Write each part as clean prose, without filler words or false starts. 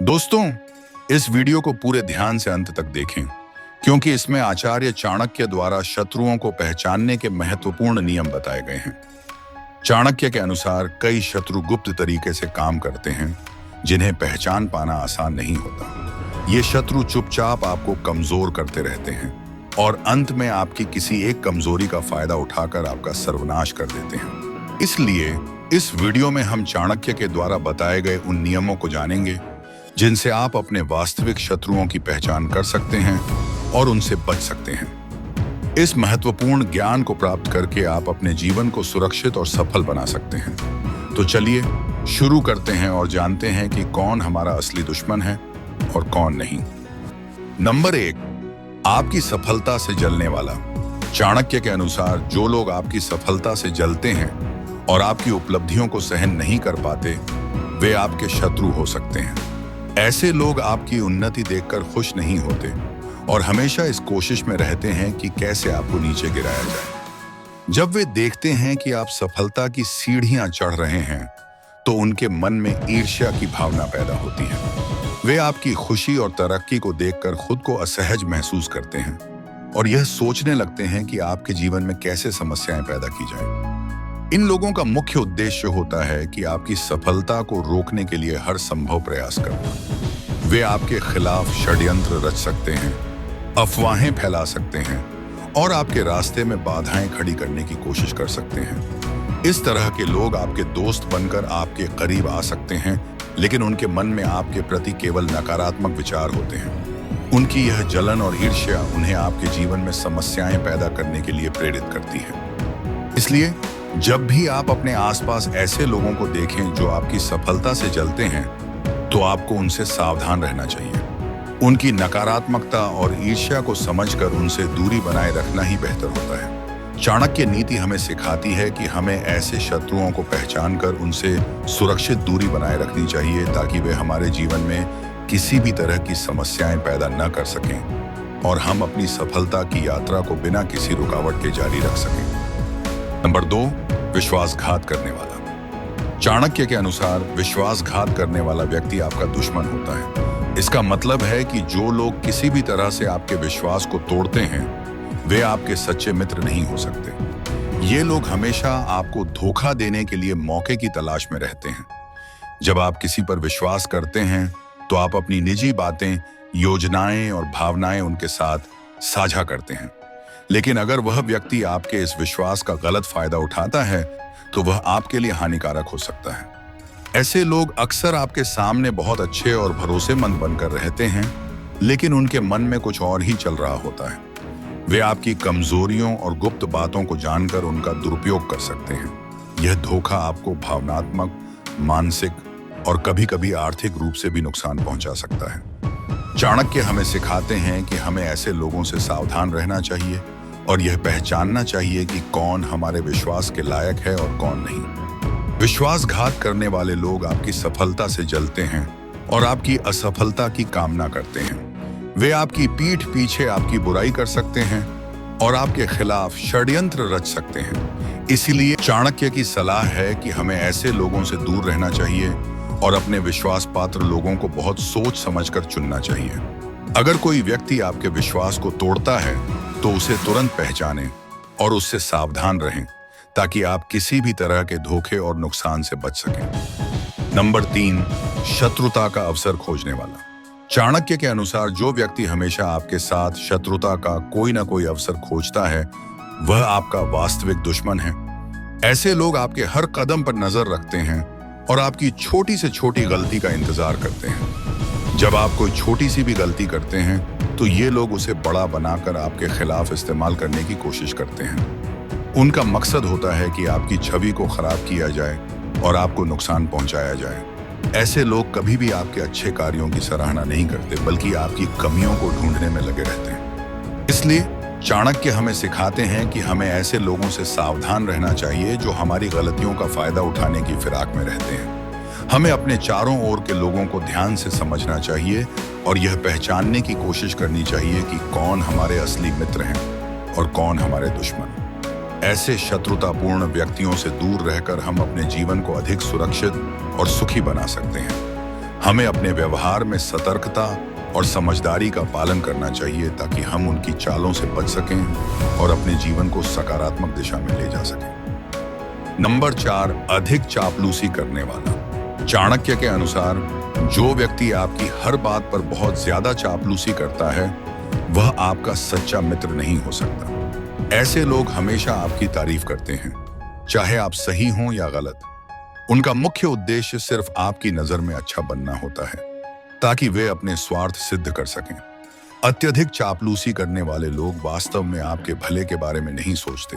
दोस्तों, इस वीडियो को पूरे ध्यान से अंत तक देखें, क्योंकि इसमें आचार्य चाणक्य द्वारा शत्रुओं को पहचानने के महत्वपूर्ण नियम बताए गए हैं। चाणक्य के अनुसार कई शत्रु गुप्त तरीके से काम करते हैं, जिन्हें पहचान पाना आसान नहीं होता। ये शत्रु चुपचाप आपको कमजोर करते रहते हैं और अंत में आपकी किसी एक कमजोरी का फायदा उठाकर आपका सर्वनाश कर देते हैं। इसलिए इस वीडियो में हम चाणक्य के द्वारा बताए गए उन नियमों को जानेंगे जिनसे आप अपने वास्तविक शत्रुओं की पहचान कर सकते हैं और उनसे बच सकते हैं। इस महत्वपूर्ण ज्ञान को प्राप्त करके आप अपने जीवन को सुरक्षित और सफल बना सकते हैं। तो चलिए शुरू करते हैं और जानते हैं कि कौन हमारा असली दुश्मन है और कौन नहीं। नंबर 1, आपकी सफलता से जलने वाला। चाणक्य के अनुसार जो लोग आपकी सफलता से जलते हैं और आपकी उपलब्धियों को सहन नहीं कर पाते, वे आपके शत्रु हो सकते हैं। ऐसे लोग आपकी उन्नति देखकर खुश नहीं होते और हमेशा इस कोशिश में रहते हैं कि कैसे आपको नीचे गिराया जाए। जब वे देखते हैं कि आप सफलता की सीढ़ियां चढ़ रहे हैं, तो उनके मन में ईर्ष्या की भावना पैदा होती है। वे आपकी खुशी और तरक्की को देखकर खुद को असहज महसूस करते हैं और यह सोचने लगते हैं कि आपके जीवन में कैसे समस्याएं पैदा की जाएं। इन लोगों का मुख्य उद्देश्य होता है कि आपकी सफलता को रोकने के लिए हर संभव प्रयास करना। वे आपके खिलाफ षड्यंत्र रच सकते हैं, अफवाहें फैला सकते हैं और आपके रास्ते में बाधाएं खड़ी करने की कोशिश कर सकते हैं। इस तरह के लोग आपके दोस्त बनकर आपके करीब आ सकते हैं, लेकिन उनके मन में आपके प्रति केवल नकारात्मक विचार होते हैं। उनकी यह जलन और ईर्ष्या उन्हें आपके जीवन में समस्याएं पैदा करने के लिए प्रेरित करती है। इसलिए जब भी आप अपने आसपास ऐसे लोगों को देखें जो आपकी सफलता से जलते हैं, तो आपको उनसे सावधान रहना चाहिए। उनकी नकारात्मकता और ईर्ष्या को समझकर उनसे दूरी बनाए रखना ही बेहतर होता है। चाणक्य नीति हमें सिखाती है कि हमें ऐसे शत्रुओं को पहचानकर उनसे सुरक्षित दूरी बनाए रखनी चाहिए, ताकि वे हमारे जीवन में किसी भी तरह की समस्याएं पैदा न कर सकें और हम अपनी सफलता की यात्रा को बिना किसी रुकावट के जारी रख सकें। नंबर 2, विश्वासघात करने वाला। चाणक्य के अनुसार विश्वासघात करने वाला व्यक्ति आपका दुश्मन होता है। इसका मतलब है कि जो लोग किसी भी तरह से आपके विश्वास को तोड़ते हैं, वे आपके सच्चे मित्र नहीं हो सकते। ये लोग हमेशा आपको धोखा देने के लिए मौके की तलाश में रहते हैं। जब आप किसी पर विश्वास करते हैं, तो आप अपनी निजी बातें, योजनाएं और भावनाएं उनके साथ साझा करते हैं। लेकिन अगर वह व्यक्ति आपके इस विश्वास का गलत फायदा उठाता है, तो वह आपके लिए हानिकारक हो सकता है। ऐसे लोग अक्सर आपके सामने बहुत अच्छे और भरोसेमंद बनकर रहते हैं, लेकिन उनके मन में कुछ और ही चल रहा होता है। वे आपकी कमजोरियों और गुप्त बातों को जानकर उनका दुरुपयोग कर सकते हैं। यह धोखा आपको भावनात्मक, मानसिक और कभी-कभी आर्थिक रूप से भी नुकसान पहुंचा सकता है। चाणक्य हमें सिखाते हैं कि हमें ऐसे लोगों से सावधान रहना चाहिए और यह पहचानना चाहिए कि कौन हमारे विश्वास के लायक है और कौन नहीं। विश्वासघात करने वाले लोग आपकी सफलता से जलते हैं और आपकी असफलता की कामना करते हैं। वे आपकी पीठ पीछे आपकी बुराई कर सकते हैं और आपके खिलाफ षड्यंत्र रच सकते हैं। इसीलिए चाणक्य की सलाह है कि हमें ऐसे लोगों से दूर रहना चाहिए और अपने विश्वास पात्र लोगों को बहुत सोच समझकर चुनना चाहिए। अगर कोई व्यक्ति आपके विश्वास को तोड़ता है, तो उसे तुरंत पहचानें और उससे सावधान रहें, ताकि आप किसी भी तरह के धोखे और नुकसान से बच सकें। नंबर 3, शत्रुता का अवसर खोजने वाला। चाणक्य के अनुसार जो व्यक्ति हमेशा आपके साथ शत्रुता का कोई ना कोई अवसर खोजता है, वह आपका वास्तविक दुश्मन है। ऐसे लोग आपके हर कदम पर नजर रखते हैं और आपकी छोटी से छोटी गलती का इंतजार करते हैं। जब आप कोई छोटी सी भी गलती करते हैं, तो ये लोग उसे बड़ा बनाकर आपके खिलाफ इस्तेमाल करने की कोशिश करते हैं। उनका मकसद होता है कि आपकी छवि को खराब किया जाए और आपको नुकसान पहुंचाया जाए। ऐसे लोग कभी भी आपके अच्छे कार्यों की सराहना नहीं करते, बल्कि आपकी कमियों को ढूंढने में लगे रहते हैं। इसलिए चाणक्य हमें सिखाते हैं कि हमें ऐसे लोगों से सावधान रहना चाहिए जो हमारी गलतियों का फायदा उठाने की फिराक में रहते हैं। हमें अपने चारों ओर के लोगों को ध्यान से समझना चाहिए और यह पहचानने की कोशिश करनी चाहिए कि कौन हमारे असली मित्र हैं और कौन हमारे दुश्मन। ऐसे शत्रुतापूर्ण व्यक्तियों से दूर रहकर हम अपने जीवन को अधिक सुरक्षित और सुखी बना सकते हैं। हमें अपने व्यवहार में सतर्कता और समझदारी का पालन करना चाहिए ताकि हम उनकी चालों से बच सकें और अपने जीवन को सकारात्मक दिशा में ले जा सकें। नंबर 4, अधिक चापलूसी करने वाला। चाणक्य के अनुसार जो व्यक्ति आपकी हर बात पर बहुत ज्यादा चापलूसी करता है वह आपका सच्चा मित्र नहीं हो सकता। ऐसे लोग हमेशा आपकी तारीफ करते हैं, चाहे आप सही हों या गलत। उनका मुख्य उद्देश्य सिर्फ आपकी नजर में अच्छा बनना होता है ताकि वे अपने स्वार्थ सिद्ध कर सकें। अत्यधिक चापलूसी करने वाले लोग वास्तव में आपके भले के बारे में नहीं सोचते।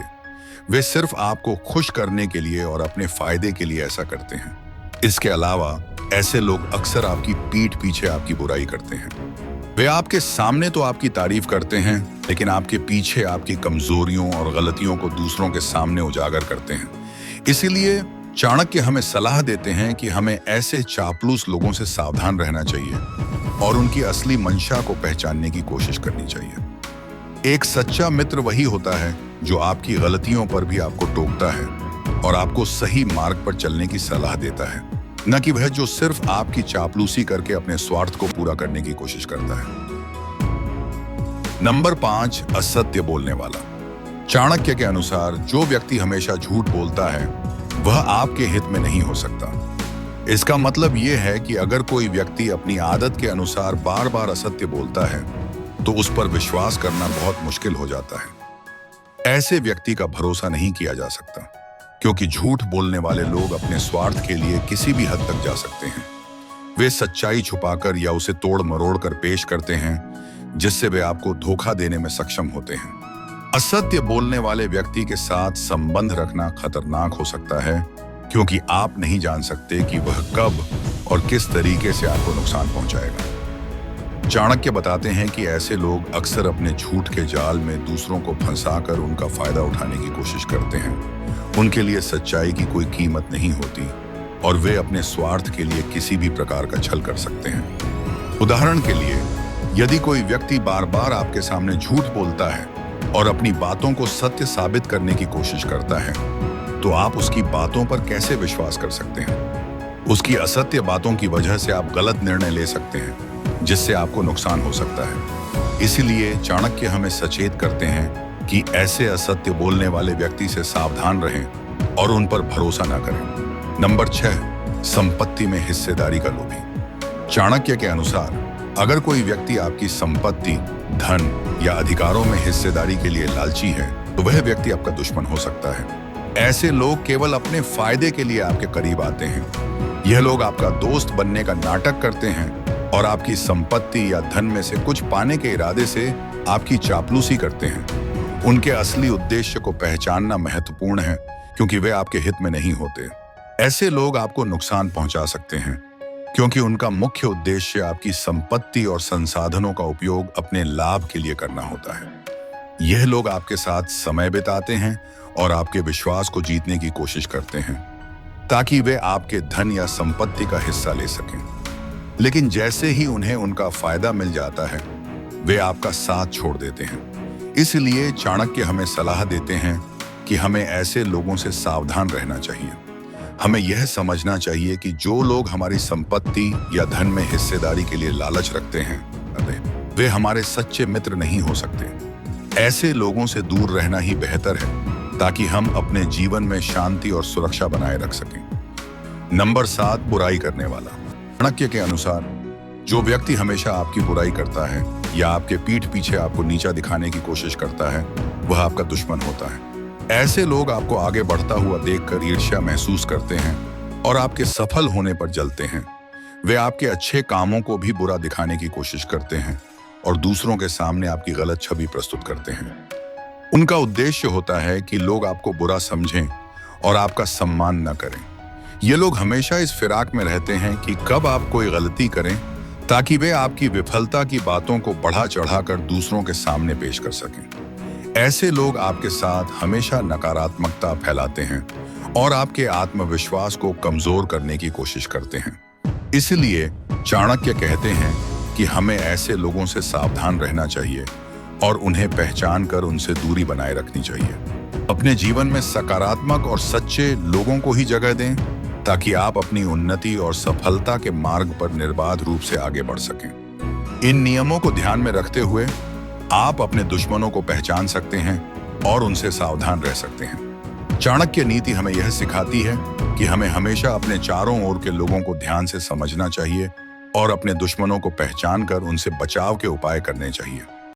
वे सिर्फ आपको खुश करने के लिए और अपने फायदे के लिए ऐसा करते हैं। इसके अलावा ऐसे लोग अक्सर आपकी पीठ पीछे आपकी बुराई करते हैं। वे आपके सामने तो आपकी तारीफ करते हैं, लेकिन आपके पीछे आपकी कमजोरियों और गलतियों को दूसरों के सामने उजागर करते हैं। इसीलिए चाणक्य हमें सलाह देते हैं कि हमें ऐसे चापलूस लोगों से सावधान रहना चाहिए और उनकी असली मंशा को पहचानने की कोशिश करनी चाहिए। एक सच्चा मित्र वही होता है जो आपकी गलतियों पर भी आपको टोकता है और आपको सही मार्ग पर चलने की सलाह देता है, न कि वह जो सिर्फ आपकी चापलूसी करके अपने स्वार्थ को पूरा करने की कोशिश करता है। नंबर 5, असत्य बोलने वाला। चाणक्य के अनुसार जो व्यक्ति हमेशा झूठ बोलता है वह आपके हित में नहीं हो सकता। इसका मतलब यह है कि अगर कोई व्यक्ति अपनी आदत के अनुसार बार बार असत्य बोलता है तो उस पर विश्वास करना बहुत मुश्किल हो जाता है। ऐसे व्यक्ति का भरोसा नहीं किया जा सकता, क्योंकि झूठ बोलने वाले लोग अपने स्वार्थ के लिए किसी भी हद तक जा सकते हैं। वे सच्चाई छुपाकर या उसे तोड़ मरोड़ कर पेश करते हैं, जिससे वे आपको धोखा देने में सक्षम होते हैं। असत्य बोलने वाले व्यक्ति के साथ संबंध रखना खतरनाक हो सकता है, क्योंकि आप नहीं जान सकते कि वह कब और किस तरीके से आपको नुकसान पहुंचाएगा। चाणक्य बताते हैं कि ऐसे लोग अक्सर अपने झूठ के जाल में दूसरों को फंसाकर उनका फायदा उठाने की कोशिश करते हैं। उनके लिए सच्चाई की कोई कीमत नहीं होती और वे अपने स्वार्थ के लिए किसी भी प्रकार का छल कर सकते हैं। उदाहरण के लिए, यदि कोई व्यक्ति बार बार आपके सामने झूठ बोलता है और अपनी बातों को सत्य साबित करने की कोशिश करता है, तो आप उसकी बातों पर कैसे विश्वास कर सकते हैं? उसकी असत्य बातों की वजह से आप गलत निर्णय ले सकते हैं, जिससे आपको नुकसान हो सकता है। इसीलिए चाणक्य हमें सचेत करते हैं कि ऐसे असत्य बोलने वाले व्यक्ति से सावधान रहें और उन पर भरोसा न करें। नंबर 6, संपत्ति में हिस्सेदारी का लोभी। चाणक्य के अनुसार अगर कोई व्यक्ति आपकी संपत्ति, धन या अधिकारों में हिस्सेदारी के लिए लालची है, तो वह व्यक्ति आपका दुश्मन हो सकता है। ऐसे लोग केवल अपने फायदे के लिए आपके करीब आते हैं। यह लोग आपका दोस्त बनने का नाटक करते हैं और आपकी संपत्ति या धन में से कुछ पाने के इरादे से आपकी चापलूसी करते हैं। उनके असली उद्देश्य को पहचानना महत्वपूर्ण है, क्योंकि वे आपके हित में नहीं होते। ऐसे लोग आपको नुकसान पहुंचा सकते हैं, क्योंकि उनका मुख्य उद्देश्य आपकी संपत्ति और संसाधनों का उपयोग अपने लाभ के लिए करना होता है। यह लोग आपके साथ समय बिताते हैं और आपके विश्वास को जीतने की कोशिश करते हैं, ताकि वे आपके धन या संपत्ति का हिस्सा ले सकें। लेकिन जैसे ही उन्हें उनका फायदा मिल जाता है, वे आपका साथ छोड़ देते हैं। इसलिए चाणक्य हमें सलाह देते हैं कि हमें ऐसे लोगों से सावधान रहना चाहिए। हमें यह समझना चाहिए कि जो लोग हमारी संपत्ति या धन में हिस्सेदारी के लिए लालच रखते हैं, वे हमारे सच्चे मित्र नहीं हो सकते। ऐसे लोगों से दूर रहना ही बेहतर है, ताकि हम अपने जीवन में शांति और सुरक्षा बनाए रख सकें। नंबर 7, बुराई करने वाला। चाणक्य के अनुसार जो व्यक्ति हमेशा आपकी बुराई करता है या आपके पीठ पीछे आपको नीचा दिखाने की कोशिश करता है, वह आपका दुश्मन होता है। ऐसे लोग आपको आगे बढ़ता हुआ देखकर ईर्ष्या महसूस करते हैं और आपके सफल होने पर जलते हैं। वे आपके अच्छे कामों को भी बुरा दिखाने की कोशिश करते हैं और दूसरों के सामने आपकी गलत छवि प्रस्तुत करते हैं। उनका उद्देश्य होता है कि लोग आपको बुरा समझें और आपका सम्मान न करें। ये लोग हमेशा इस फिराक में रहते हैं कि कब आप कोई गलती करें, ताकि वे आपकी विफलता की बातों को बढ़ा चढ़ाकर दूसरों के सामने पेश कर सकें। ऐसे लोग आपके साथ हमेशा नकारात्मकता फैलाते हैं और आपके आत्मविश्वास को कमजोर करने की कोशिश करते हैं। इसलिए चाणक्य कहते हैं कि हमें ऐसे लोगों से सावधान रहना चाहिए और उन्हें पहचान कर उनसे दूरी बनाए रखनी चाहिए। अपने जीवन में सकारात्मक और सच्चे लोगों को ही जगह दें ताकि आप अपनी उन्नति और सफलता के मार्ग पर निर्बाध रूप से आगे बढ़ सकें। इन नियमों को ध्यान में रखते हुए आप अपने दुश्मनों को पहचान सकते हैं और उनसे सावधान रह सकते हैं। चाणक्य नीति हमें यह सिखाती है कि हमें हमेशा अपने चारों ओर के लोगों को ध्यान से समझना चाहिए और अपने दुश्मनों को पहचान कर उनसे बचाव के उपाय करने चाहिए।